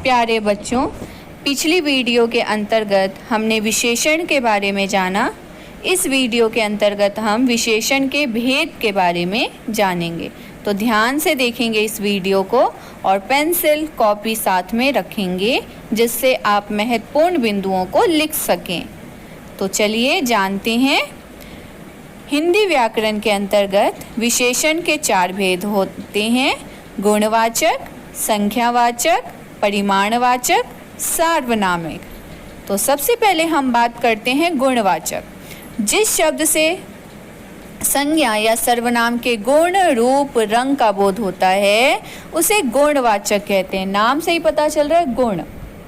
प्यारे बच्चों, पिछली वीडियो के अंतर्गत हमने विशेषण के बारे में जाना। इस वीडियो के अंतर्गत हम विशेषण के भेद के बारे में जानेंगे। तो ध्यान से देखेंगे इस वीडियो को और पेंसिल कॉपी साथ में रखेंगे, जिससे आप महत्वपूर्ण बिंदुओं को लिख सकें। तो चलिए जानते हैं। हिंदी व्याकरण के अंतर्गत विशेषण के 4 भेद होते हैं: गुणवाचक, संख्यावाचक, परिमाणवाचक, सार्वनामिक। तो सबसे पहले हम बात करते हैं गुणवाचक। जिस शब्द से संज्ञा या सर्वनाम के गुण, रूप, रंग का बोध होता है उसे गुणवाचक कहते हैं। नाम से ही पता चल रहा है गुण,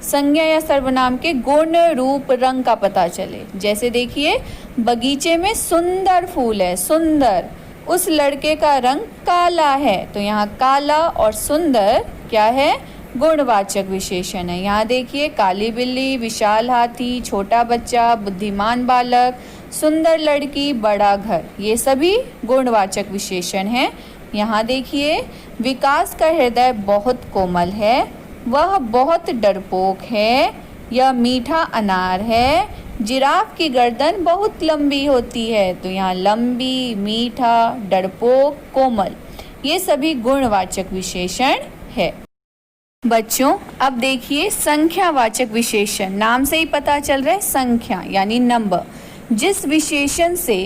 संज्ञा या सर्वनाम के गुण, रूप, रंग का पता चले। जैसे देखिए, बगीचे में सुंदर फूल है, सुंदर। उस लड़के का रंग काला है, तो यहाँ काला और सुंदर क्या है? गुणवाचक विशेषण है। यहाँ देखिए, काली बिल्ली, विशाल हाथी, छोटा बच्चा, बुद्धिमान बालक, सुंदर लड़की, बड़ा घर, ये सभी गुणवाचक विशेषण हैं। यहाँ देखिए, विकास का हृदय बहुत कोमल है, वह बहुत डरपोक है, यह मीठा अनार है, जिराफ की गर्दन बहुत लंबी होती है। तो यहाँ लंबी, मीठा, डरपोक, कोमल, ये सभी गुणवाचक विशेषण है। बच्चों, अब देखिए संख्यावाचक विशेषण। नाम से ही पता चल रहा है संख्या यानी नंबर। जिस विशेषण से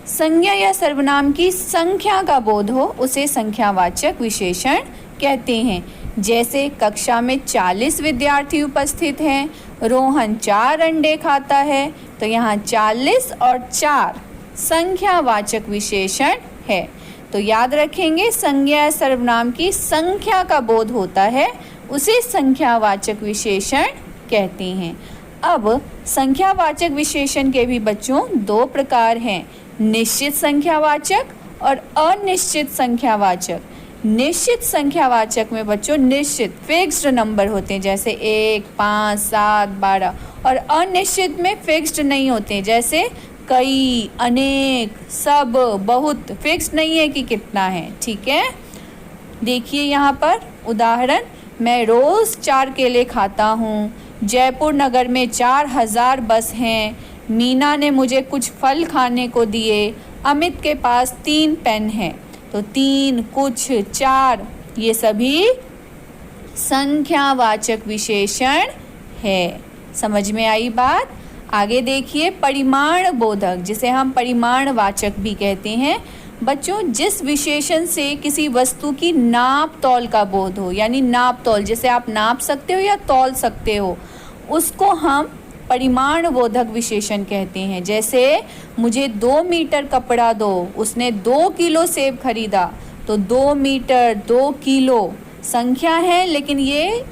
संज्ञा या सर्वनाम की संख्या का बोध हो उसे संख्यावाचक विशेषण कहते हैं। जैसे कक्षा में 40 विद्यार्थी उपस्थित हैं, रोहन 4 अंडे खाता है, तो यहाँ 40 और 4 संख्यावाचक विशेषण है। तो याद रखेंगे, संज्ञा या सर्वनाम की संख्या का बोध होता है उसे संख्यावाचक विशेषण कहते हैं। अब संख्यावाचक विशेषण के भी बच्चों 2 प्रकार हैं: निश्चित संख्यावाचक और अनिश्चित संख्यावाचक। निश्चित संख्यावाचक में बच्चों निश्चित फिक्स्ड नंबर होते हैं, जैसे 1, 5, 7, 12। और अनिश्चित में फिक्स्ड नहीं होते, जैसे कई, अनेक, सब, बहुत, फिक्स्ड नहीं है कि कितना है। ठीक है, देखिए यहाँ पर उदाहरण, मैं रोज़ 4 केले खाता हूँ, जयपुर नगर में 4000 बस हैं, मीना ने मुझे कुछ फल खाने को दिए, अमित के पास 3 पेन हैं। तो 3, कुछ, 4, ये सभी संख्यावाचक विशेषण है। समझ में आई बात? आगे देखिए, परिमाण बोधक, जिसे हम परिमाणवाचक भी कहते हैं। बच्चों, जिस विशेषण से किसी वस्तु की नाप तौल का बोध हो, यानी नाप तौल, जैसे आप नाप सकते हो या तौल सकते हो, उसको हम परिमाण बोधक विशेषण कहते हैं। जैसे मुझे 2 मीटर कपड़ा दो, उसने 2 किलो सेब खरीदा, तो 2 मीटर, 2 किलो संख्या है, लेकिन ये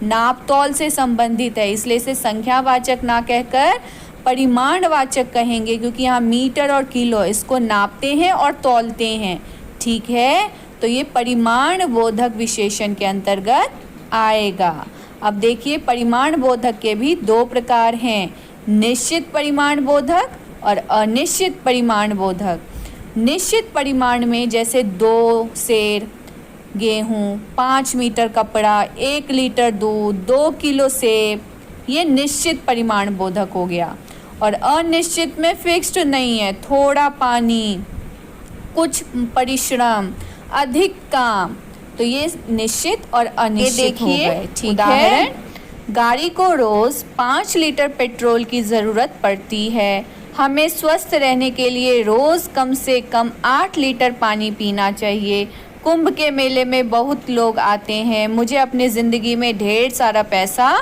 नाप तौल से संबंधित है, इसलिए इसे संख्यावाचक ना कहकर परिमाणवाचक कहेंगे, क्योंकि यहाँ मीटर और किलो इसको नापते हैं और तौलते हैं। ठीक है, तो ये परिमाण बोधक विशेषण के अंतर्गत आएगा। अब देखिए, परिमाण बोधक के भी 2 प्रकार हैं: निश्चित परिमाण बोधक और अनिश्चित परिमाण बोधक। निश्चित परिमाण में जैसे 2 सेर गेहूँ, 5 मीटर कपड़ा, 1 लीटर दूध, 2 किलो सेब, ये निश्चित परिमाण बोधक हो गया। और अनिश्चित में फिक्स्ड नहीं है, थोड़ा पानी, कुछ परिश्रम, अधिक काम, तो ये निश्चित और अनिश्चित हो गए। ठीक है, गाड़ी को रोज 5 लीटर पेट्रोल की ज़रूरत पड़ती है, हमें स्वस्थ रहने के लिए रोज कम से कम 8 लीटर पानी पीना चाहिए, कुंभ के मेले में बहुत लोग आते हैं, मुझे अपनी ज़िंदगी में ढेर सारा पैसा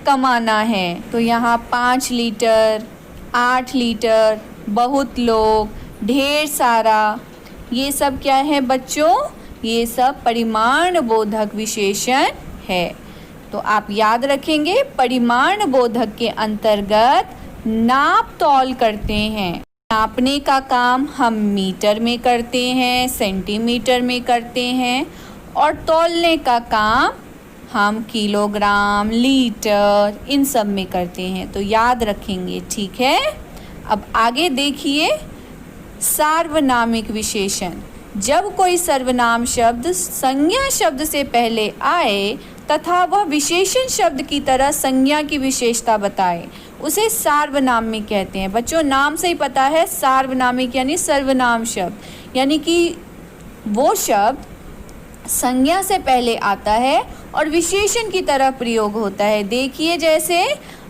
कमाना है। तो यहाँ 5 लीटर, 8 लीटर, बहुत लोग, ढेर सारा, ये सब क्या है बच्चों? ये सब परिमाण बोधक विशेषण है। तो आप याद रखेंगे, परिमाण बोधक के अंतर्गत नाप तौल करते हैं। नापने का काम हम मीटर में करते हैं, सेंटीमीटर में करते हैं, और तौलने का काम हम किलोग्राम, लीटर, इन सब में करते हैं। तो याद रखेंगे। ठीक है, अब आगे देखिए, सार्वनामिक विशेषण। जब कोई सर्वनाम शब्द संज्ञा शब्द से पहले आए तथा वह विशेषण शब्द की तरह संज्ञा की विशेषता बताए, उसे सार्वनामिक कहते हैं। बच्चों, नाम से ही पता है, सार्वनामिक यानी सर्वनाम शब्द, यानी कि वो शब्द संज्ञा से पहले आता है और विशेषण की तरह प्रयोग होता है। देखिए, जैसे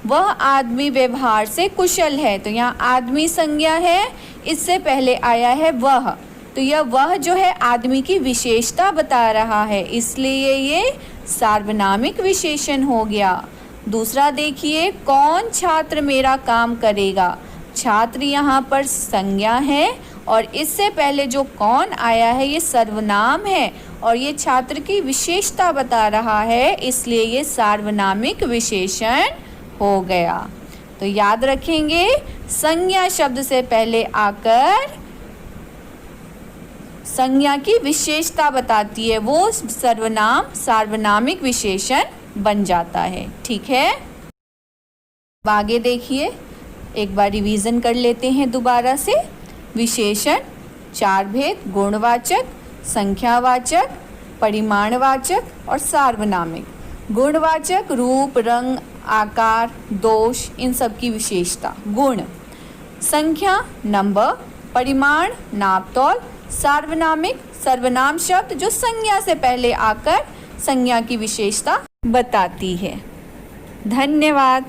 वह आदमी व्यवहार से कुशल है, तो यहाँ आदमी संज्ञा है, इससे पहले आया है वह, तो यह वह जो है आदमी की विशेषता बता रहा है, इसलिए ये सार्वनामिक विशेषण हो गया। दूसरा देखिए, कौन छात्र मेरा काम करेगा। छात्र यहाँ पर संज्ञा है और इससे पहले जो कौन आया है ये सर्वनाम है और ये छात्र की विशेषता बता रहा है, इसलिए ये सार्वनामिक विशेषण हो गया। तो याद रखेंगे, संज्ञा शब्द से पहले आकर संज्ञा की विशेषता बताती है, वो सर्वनाम सार्वनामिक विशेषण बन जाता है। ठीक है, आगे देखिए, एक बार रिवीजन कर लेते हैं दोबारा से। विशेषण चार भेद: गुणवाचक, संख्यावाचक, परिमाणवाचक और सार्वनामिक। गुणवाचक रूप, रंग, आकार, दोष, इन सब की विशेषता। गुण संख्या नंबर, परिमाण नापतोल, सार्वनामिक सर्वनाम शब्द जो संज्ञा से पहले आकर संज्ञा की विशेषता बताती है। धन्यवाद।